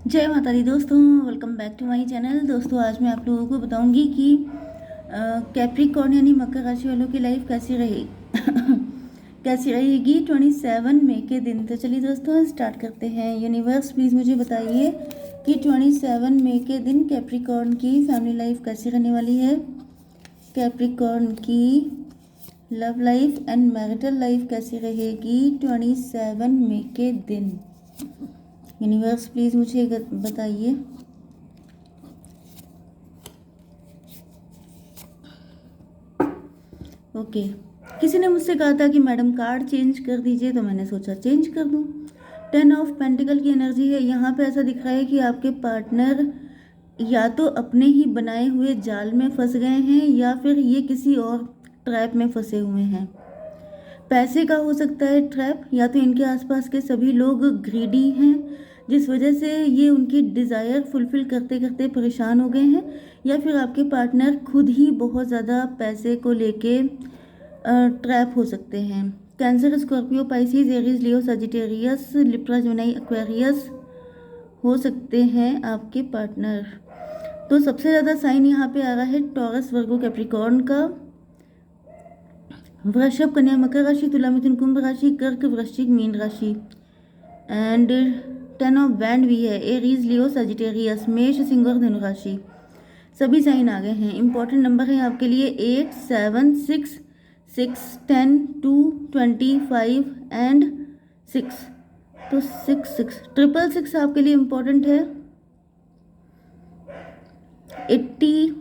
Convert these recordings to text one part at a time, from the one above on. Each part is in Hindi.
जय माता दी दोस्तों, welcome back to my channel. दोस्तों आज मैं आप लोगों को बताऊंगी कि कैप्रिकॉर्न यानी मकर राशि वालों की लाइफ कैसी रहेगी कैसी रहेगी 27 मई के दिन। तो चलिए दोस्तों स्टार्ट करते हैं। यूनिवर्स प्लीज़ मुझे बताइए कि 27 मई के दिन कैप्रिकॉर्न की फैमिली लाइफ कैसी रहने वाली है। कैप्रिकॉर्न की love life and marital life कैसी रहेगी 27 मई के दिन। यूनिवर्स प्लीज़ मुझे बताइए। ओके, किसी ने मुझसे कहा था कि मैडम कार्ड चेंज कर दीजिए, तो मैंने सोचा चेंज कर दूं। 10 ऑफ पेंटिकल की एनर्जी है। यहाँ पे ऐसा दिख रहा है कि आपके पार्टनर या तो अपने ही बनाए हुए जाल में फंस गए हैं या फिर ये किसी और ट्रैप में फंसे हुए हैं। पैसे का हो सकता है ट्रैप, या तो इनके आसपास के सभी लोग ग्रीडी हैं जिस वजह से ये उनकी डिज़ायर फुलफ़िल करते करते परेशान हो गए हैं, या फिर आपके पार्टनर खुद ही बहुत ज़्यादा पैसे को लेके ट्रैप हो सकते हैं। कैंसर, स्कॉर्पियो, पाइसिस, एरीज, लियो, सजिटेरियस, लिब्रा, जेमिनी, एक्वेरियस हो सकते हैं आपके पार्टनर। तो सबसे ज़्यादा साइन यहाँ पे आ रहा है टॉरस, वर्गो, कैप्रिकॉर्न का। वृषभ, कन्या, मकर राशि, तुला, मिथुन, कुंभ राशि, कर्क, वृश्चिक, मीन राशि। एंड 10 ऑफ बैंड भी है। एरीज, लियो, सजिटेरियस, मेष, सिंह और धनु राशि। सभी साइन आ गए हैं। इंपॉर्टेंट नंबर है आपके लिए 8, 7, 6, 6, 10, 2, 25 एंड 6। तो 6, 6, 666 आपके लिए इम्पोर्टेंट है। 80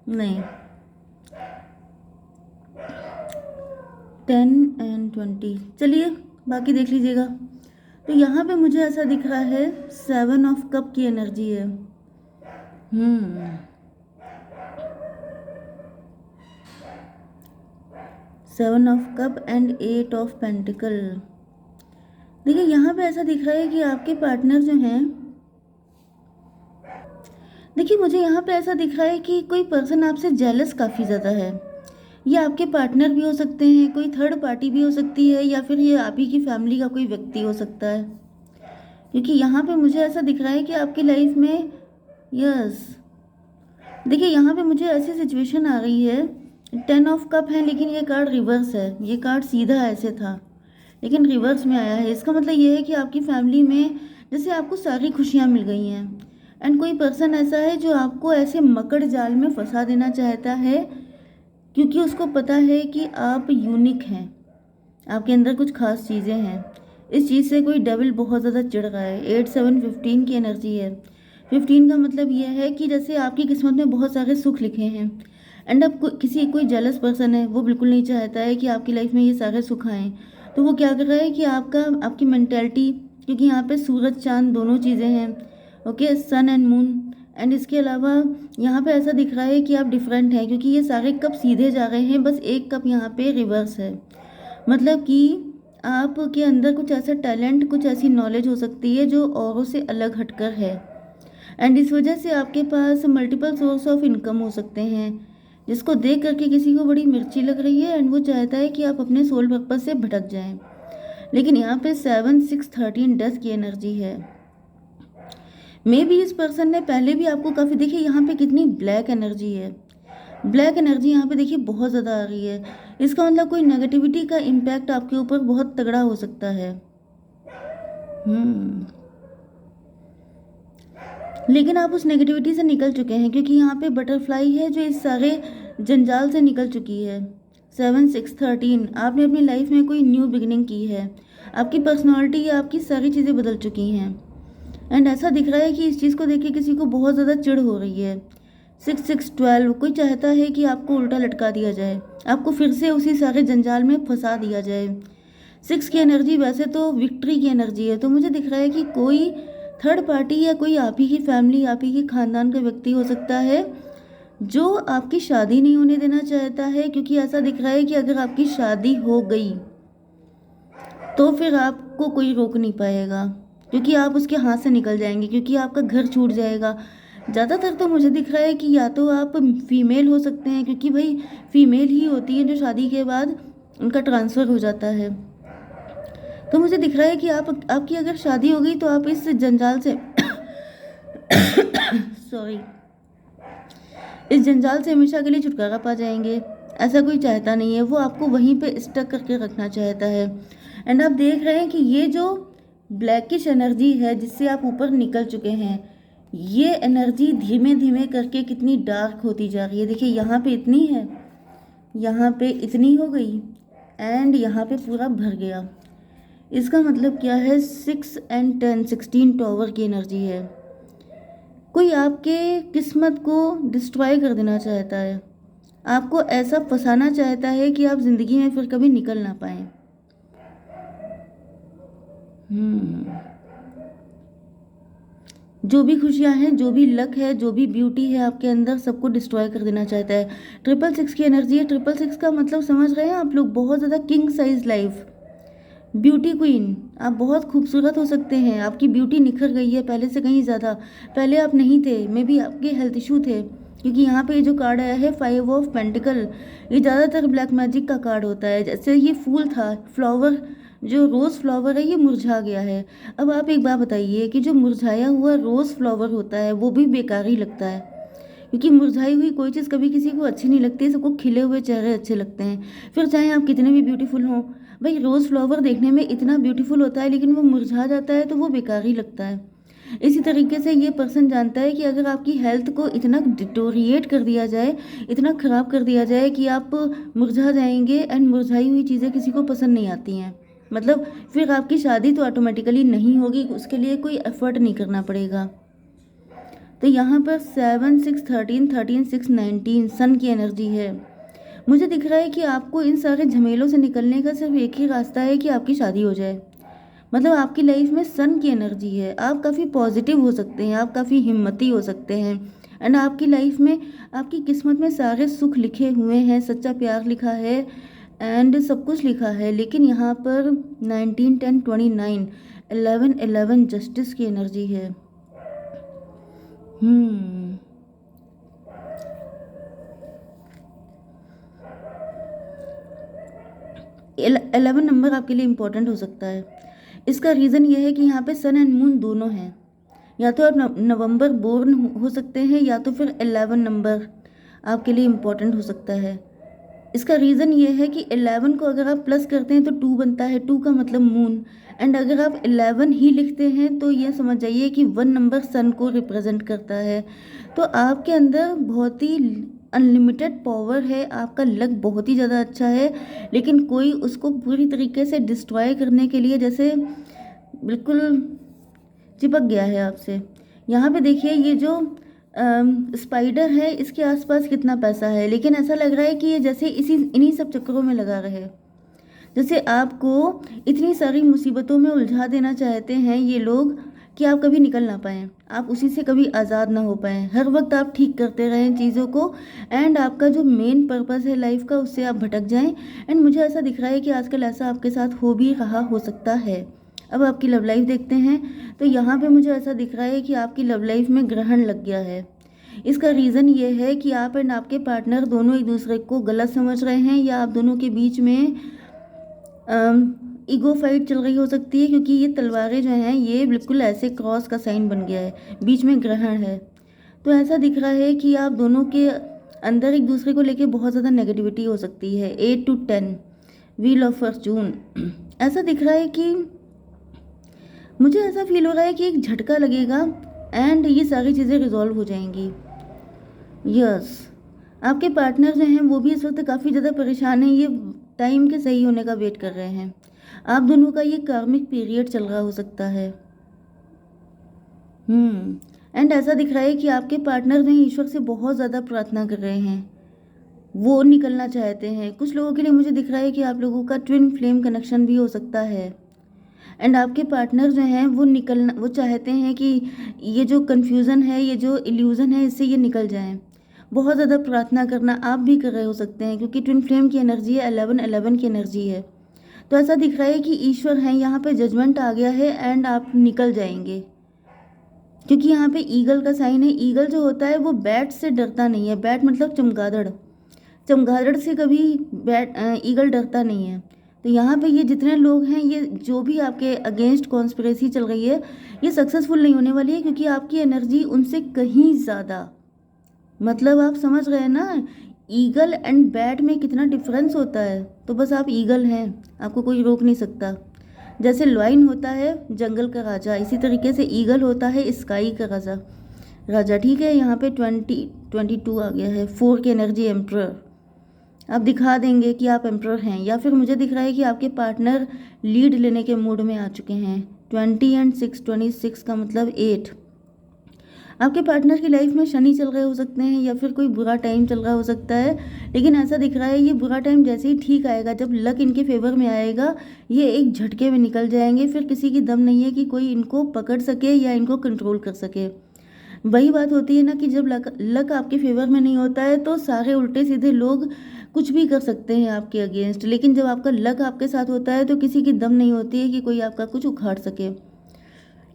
नहीं, 10 एंड 20। चलिए बाकी देख लीजिएगा। तो यहाँ पे मुझे ऐसा दिख रहा है 7 ऑफ कप की एनर्जी है। 7 of cup and 8 of pentacle. देखिए यहाँ पे ऐसा दिख रहा है कि आपके पार्टनर जो हैं, देखिए मुझे यहाँ पे ऐसा दिख रहा है कि कोई पर्सन आपसे जेलस काफ़ी ज़्यादा है। ये आपके पार्टनर भी हो सकते हैं, कोई थर्ड पार्टी भी हो सकती है, या फिर ये आप ही की फैमिली का कोई व्यक्ति हो सकता है। क्योंकि यहाँ पे मुझे ऐसा दिख रहा है कि आपकी लाइफ में देखिए यहाँ पे मुझे ऐसी सिचुएशन आ रही है। 10 ऑफ कप है लेकिन ये कार्ड रिवर्स है। ये कार्ड सीधा ऐसे था लेकिन रिवर्स में आया है। इसका मतलब ये है कि आपकी फैमिली में जैसे आपको सारी खुशियाँ मिल गई हैं, एंड कोई पर्सन ऐसा है जो आपको ऐसे मकड़ जाल में फंसा देना चाहता है, क्योंकि उसको पता है कि आप यूनिक हैं, आपके अंदर कुछ खास चीज़ें हैं। इस चीज़ से कोई डेविल बहुत ज़्यादा चिढ़ रहा है। 8, 7, 15 की एनर्जी है। 15 का मतलब यह है कि जैसे आपकी किस्मत में बहुत सारे सुख लिखे हैं, एंड अब कोई जेलस पर्सन है, वो बिल्कुल नहीं चाहता है कि आपकी लाइफ में ये सारे सुख आएँ। तो वो क्या कर रहा है कि आपकी मेंटेलिटी, क्योंकि यहाँ पे सूरज चांद दोनों चीज़ें हैं, okay, sun and moon, and इसके अलावा यहाँ पे ऐसा दिख रहा है कि आप डिफरेंट हैं, क्योंकि ये सारे कप सीधे जा रहे हैं, बस एक कप यहाँ पे रिवर्स है। मतलब कि आपके अंदर कुछ ऐसा टैलेंट, कुछ ऐसी नॉलेज हो सकती है जो औरों से अलग हटकर है, एंड इस वजह से आपके पास मल्टीपल सोर्स ऑफ इनकम हो सकते हैं, जिसको देख करके किसी को बड़ी मिर्ची लग रही है, एंड वो चाहता है कि आप अपने सोल पर्पस से भटक जाएं। लेकिन यहाँ पे 7, 6, 13, 10 की एनर्जी है। मे भी इस पर्सन ने पहले भी आपको काफ़ी, देखिए यहाँ पे कितनी ब्लैक एनर्जी है। ब्लैक एनर्जी यहाँ पे देखिए बहुत ज़्यादा आ रही है। इसका मतलब कोई नेगेटिविटी का इम्पैक्ट आपके ऊपर बहुत तगड़ा हो सकता है। लेकिन आप उस नेगेटिविटी से निकल चुके हैं, क्योंकि यहाँ पे बटरफ्लाई है जो इस सारे जंजाल से निकल चुकी है। 7, 6, 13, आपने अपनी लाइफ में कोई न्यू बिगिनिंग की है। आपकी पर्सनालिटी या आपकी सारी चीज़ें बदल चुकी हैं, एंड ऐसा दिख रहा है कि इस चीज़ को देख के किसी को बहुत ज़्यादा चिढ़ हो रही है। 6, 6, 12, कोई चाहता है कि आपको उल्टा लटका दिया जाए, आपको फिर से उसी सारे जंजाल में फंसा दिया जाए। 6 की एनर्जी वैसे तो विक्ट्री की एनर्जी है, तो मुझे दिख रहा है कि कोई थर्ड पार्टी या कोई आप ही की फैमिली, आप ही के खानदान का व्यक्ति हो सकता है जो आपकी शादी नहीं होने देना चाहता है, क्योंकि ऐसा दिख रहा है कि अगर आपकी शादी हो गई तो फिर आपको कोई रोक नहीं पाएगा, क्योंकि आप उसके हाथ से निकल जाएंगे, क्योंकि आपका घर छूट जाएगा। ज़्यादातर तो मुझे दिख रहा है कि या तो आप फीमेल हो सकते हैं, क्योंकि भाई फीमेल ही होती है जो शादी के बाद उनका ट्रांसफ़र हो जाता है। तो मुझे दिख रहा है कि आपकी अगर शादी हो गई तो आप इस जंजाल से सॉरी, इस जंजाल से हमेशा के लिए छुटकारा पा जाएंगे। ऐसा कोई चाहता नहीं है, वो आपको वहीं पे स्टक करके रखना चाहता है। एंड आप देख रहे हैं कि ये जो ब्लैकिश एनर्जी है जिससे आप ऊपर निकल चुके हैं, ये एनर्जी धीमे धीमे करके कितनी डार्क होती जा रही है। देखिए यहाँ पे इतनी है, यहाँ पे इतनी हो गई, एंड यहाँ पे पूरा भर गया। इसका मतलब क्या है, 6 एंड 10 16 टॉवर की एनर्जी है। कोई आपके किस्मत को डिस्ट्रॉय कर देना चाहता है, आपको ऐसा फंसाना चाहता है कि आप ज़िंदगी में फिर कभी निकल ना पाए। जो भी खुशियां हैं, जो भी लक है, जो भी ब्यूटी है आपके अंदर, सबको डिस्ट्रॉय कर देना चाहता है। 666 की एनर्जी है। 666 का मतलब समझ रहे हैं आप लोग, बहुत ज़्यादा king size life, beauty queen. आप बहुत खूबसूरत हो सकते हैं, आपकी ब्यूटी निखर गई है पहले से कहीं ज़्यादा। पहले आप नहीं थे, मे बी आपके हेल्थ इशू थे, क्योंकि यहाँ पे जो कार्ड आया है 5 ऑफ पेंटिकल, ये ज़्यादातर ब्लैक मैजिक का कार्ड होता है। जैसे ये फूल था, फ्लावर, जो रोज़ फ्लावर है, ये मुरझा गया है। अब आप एक बात बताइए कि जो मुरझाया हुआ रोज़ फ्लावर होता है वो भी बेकार ही लगता है, क्योंकि मुरझाई हुई कोई चीज़ कभी किसी को अच्छी नहीं लगती, सबको खिले हुए चेहरे अच्छे लगते हैं। फिर चाहे आप कितने भी ब्यूटीफुल हों, भाई रोज़ फ्लावर देखने में इतना ब्यूटीफुल होता है, लेकिन वो मुरझा जाता है तो वो बेकार ही लगता है। इसी तरीके से ये पर्सन जानता है कि अगर आपकी हेल्थ को इतना डिटोरिएट कर दिया जाए, इतना ख़राब कर दिया जाए कि आप मुरझा जाएंगे, एंड मुरझाई हुई चीज़ें किसी को पसंद नहीं आती हैं, मतलब फिर आपकी शादी तो ऑटोमेटिकली नहीं होगी, उसके लिए कोई एफर्ट नहीं करना पड़ेगा। तो यहाँ पर 7 6 13 13 6 19 सन की एनर्जी है। मुझे दिख रहा है कि आपको इन सारे झमेलों से निकलने का सिर्फ एक ही रास्ता है कि आपकी शादी हो जाए। मतलब आपकी लाइफ में सन की एनर्जी है, आप काफ़ी पॉजिटिव हो सकते हैं, आप काफ़ी हिम्मती हो सकते हैं, एंड आपकी लाइफ में, आपकी किस्मत में सारे सुख लिखे हुए हैं, सच्चा प्यार लिखा है, एंड सब कुछ लिखा है। लेकिन यहाँ पर 19 10 29 11 11 जस्टिस की एनर्जी है। 11 नंबर आपके लिए इम्पोर्टेंट हो सकता है। इसका रीज़न ये है कि यहाँ पे सन एंड मून दोनों हैं, या तो आप नवंबर बोर्न हो सकते हैं, या तो फिर 11 नंबर आपके लिए इम्पोर्टेंट हो सकता है। इसका रीज़न ये है कि 11 को अगर आप प्लस करते हैं तो 2 बनता है, 2 का मतलब मून, एंड अगर आप 11 ही लिखते हैं तो ये समझ जाइए कि 1 नंबर सन को रिप्रेजेंट करता है। तो आपके अंदर बहुत ही अनलिमिटेड पावर है, आपका लक बहुत ही ज़्यादा अच्छा है, लेकिन कोई उसको पूरी तरीके से डिस्ट्रॉय करने के लिए जैसे बिल्कुल चिपक गया है आपसे। यहाँ पे देखिए ये जो स्पाइडर है, इसके आसपास कितना पैसा है, लेकिन ऐसा लग रहा है कि ये जैसे इन्हीं सब चक्करों में लगा रहे, जैसे आपको इतनी सारी मुसीबतों में उलझा देना चाहते हैं ये लोग कि आप कभी निकल ना पाएँ, आप उसी से कभी आज़ाद ना हो पाएँ। हर वक्त आप ठीक करते रहें चीज़ों को, एंड आपका जो मेन पर्पस है लाइफ का, उससे आप भटक जाएं। एंड मुझे ऐसा दिख रहा है कि आजकल ऐसा आपके साथ हो भी रहा हो सकता है। अब आपकी लव लाइफ देखते हैं, तो यहाँ पे मुझे ऐसा दिख रहा है कि आपकी लव लाइफ में ग्रहण लग गया है। इसका रीज़न ये है कि आप एंड आपके पार्टनर दोनों एक दूसरे को गलत समझ रहे हैं, या आप दोनों के बीच में ईगो फाइट चल रही हो सकती है, क्योंकि ये तलवारें जो हैं ये बिल्कुल ऐसे क्रॉस का साइन बन गया है, बीच में ग्रहण है। तो ऐसा दिख रहा है कि आप दोनों के अंदर एक दूसरे को लेके बहुत ज़्यादा नेगेटिविटी हो सकती है। 8 to 10 व्हील ऑफ फॉर्चून। ऐसा दिख रहा है कि मुझे ऐसा फील हो रहा है कि एक झटका लगेगा एंड ये सारी चीज़ें रिजॉल्व हो जाएंगी। यस, आपके पार्टनर जो हैं वो भी इस वक्त काफ़ी ज़्यादा परेशान हैं, ये टाइम के सही होने का वेट कर रहे हैं। आप दोनों का ये कार्मिक पीरियड चल रहा हो सकता है। एंड ऐसा दिख रहा है कि आपके पार्टनर जो हैं ईश्वर से बहुत ज़्यादा प्रार्थना कर रहे हैं, वो निकलना चाहते हैं। कुछ लोगों के लिए मुझे दिख रहा है कि आप लोगों का ट्विन फ्लेम कनेक्शन भी हो सकता है, एंड आपके पार्टनर जो हैं वो चाहते हैं कि ये जो कन्फ्यूज़न है, ये जो इल्यूज़न है, इससे ये निकल जाएं। बहुत ज़्यादा प्रार्थना करना आप भी कर रहे हो सकते हैं, क्योंकि ट्विन फ्लेम की एनर्जी है, 11 की एनर्जी है। तो ऐसा दिख रहा है कि ईश्वर हैं, यहाँ पे जजमेंट आ गया है एंड आप निकल जाएंगे, क्योंकि यहाँ पे ईगल का साइन है। ईगल जो होता है वो बैट से डरता नहीं है। बैट मतलब चमगादड़, चमगादड़ से कभी ईगल डरता नहीं है। तो यहाँ पे ये जितने लोग हैं, ये जो भी आपके अगेंस्ट कॉन्स्पिरेसी चल रही है, ये सक्सेसफुल नहीं होने वाली है, क्योंकि आपकी एनर्जी उनसे कहीं ज़्यादा, मतलब आप समझ रहे हैं ना, ईगल एंड बैट में कितना डिफरेंस होता है। तो बस आप ईगल हैं, आपको कोई रोक नहीं सकता। जैसे लॉयन होता है जंगल का राजा, इसी तरीके से ईगल होता है स्काई का राजा। ठीक है, यहाँ पे 22 आ गया है, 4 की एनर्जी एम्प्रर। आप दिखा देंगे कि आप एम्प्रर हैं, या फिर मुझे दिख रहा है कि आपके पार्टनर लीड लेने के मूड में आ चुके हैं। 20 एंड 6, 26 का मतलब 8। आपके पार्टनर की लाइफ में शनि चल रहे हो सकते हैं, या फिर कोई बुरा टाइम चल रहा हो सकता है, लेकिन ऐसा दिख रहा है ये बुरा टाइम जैसे ही ठीक आएगा, जब लक इनके फेवर में आएगा, ये एक झटके में निकल जाएंगे। फिर किसी की दम नहीं है कि कोई इनको पकड़ सके या इनको कंट्रोल कर सके। वही बात होती है ना कि जब लक आपके फेवर में नहीं होता है तो सारे उल्टे सीधे लोग कुछ भी कर सकते हैं आपके अगेंस्ट, लेकिन जब आपका लक आपके साथ होता है तो किसी की दम नहीं होती है कि कोई आपका कुछ उखाड़ सके।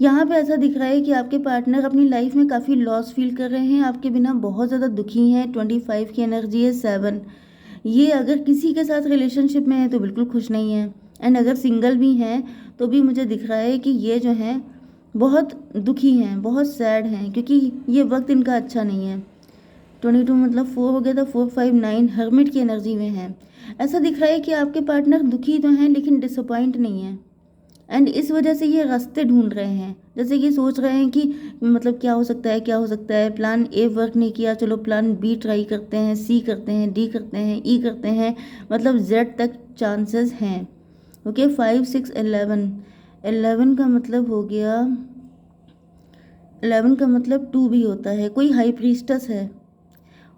यहाँ पे ऐसा दिख रहा है कि आपके पार्टनर अपनी लाइफ में काफ़ी लॉस फील कर रहे हैं, आपके बिना बहुत ज़्यादा दुखी हैं। 25 की एनर्जी है 7। ये अगर किसी के साथ रिलेशनशिप में है तो बिल्कुल खुश नहीं है, एंड अगर सिंगल भी हैं तो भी मुझे दिख रहा है कि ये जो हैं बहुत दुखी हैं, बहुत सैड हैं, क्योंकि ये वक्त इनका अच्छा नहीं है। 22 मतलब 4 हो गया था, 4, 5, 9 हर्मिट की एनर्जी में है। ऐसा दिख रहा है कि आपके पार्टनर दुखी तो हैं लेकिन डिसअपॉइंट नहीं है, एंड इस वजह से ये रास्ते ढूंढ रहे हैं। जैसे कि सोच रहे हैं कि मतलब क्या हो सकता है, क्या हो सकता है। प्लान ए वर्क नहीं किया, चलो प्लान बी ट्राई करते हैं, सी करते हैं, डी करते हैं, ई करते हैं, मतलब जेड तक चांसेस हैं। ओके, 5, 6, 11 का मतलब हो गया, 11 का मतलब 2 भी होता है, कोई हाई प्रीस्टस है।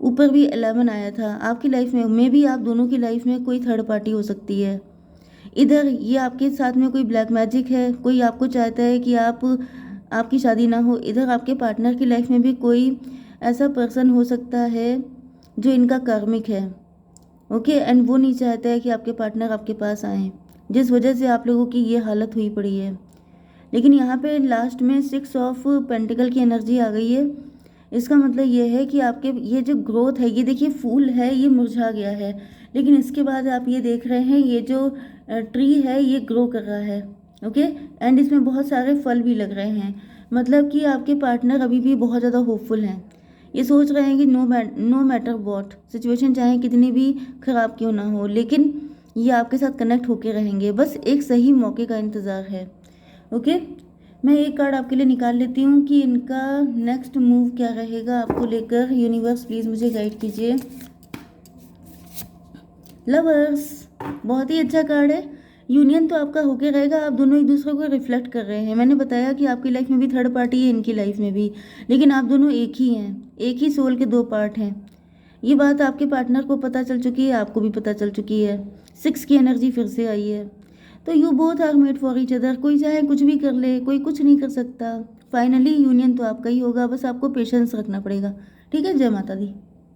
ऊपर भी 11 आया था। आपकी लाइफ में मे भी आप दोनों की लाइफ में कोई थर्ड पार्टी हो सकती है। इधर ये आपके साथ में कोई ब्लैक मैजिक है, कोई आपको चाहता है कि आपकी शादी ना हो। इधर आपके पार्टनर की लाइफ में भी कोई ऐसा पर्सन हो सकता है जो इनका कार्मिक है। ओके, एंड वो नहीं चाहता है कि आपके पार्टनर आपके पास आएँ, जिस वजह से आप लोगों की ये हालत हुई पड़ी है। लेकिन यहाँ पे लास्ट में 6 ऑफ पेंटिकल की एनर्जी आ गई है। इसका मतलब ये है कि आपके ये जो ग्रोथ है, ये देखिए फूल है, ये मुरझा गया है, लेकिन इसके बाद आप ये देख रहे हैं ये जो ट्री है ये ग्रो कर रहा है। ओके, एंड इसमें बहुत सारे फल भी लग रहे हैं, मतलब कि आपके पार्टनर अभी भी बहुत ज़्यादा होपफुल हैं। ये सोच रहे हैं कि नो मैटर वॉट सिचुएशन चाहे कितनी भी ख़राब क्यों ना हो, लेकिन ये आपके साथ कनेक्ट होके रहेंगे, बस एक सही मौके का इंतज़ार है। ओके, मैं एक कार्ड आपके लिए निकाल लेती हूँ कि इनका नेक्स्ट मूव क्या रहेगा आपको लेकर। यूनिवर्स प्लीज़ मुझे गाइड कीजिए। लवर्स, बहुत ही अच्छा कार्ड है। यूनियन तो आपका होके रहेगा, आप दोनों एक दूसरे को रिफ्लेक्ट कर रहे हैं। मैंने बताया कि आपकी लाइफ में भी थर्ड पार्टी है, इनकी लाइफ में भी, लेकिन आप दोनों एक ही हैं, एक ही सोल के 2 पार्ट हैं। ये बात आपके पार्टनर को पता चल चुकी है, आपको भी पता चल चुकी है। 6 की एनर्जी फिर से आई है, तो you both are made for each other. कोई चाहे कुछ भी कर ले, कोई कुछ नहीं कर सकता। फाइनली यूनियन तो आपका ही होगा, बस आपको पेशेंस रखना पड़ेगा। ठीक है, जय माता दी।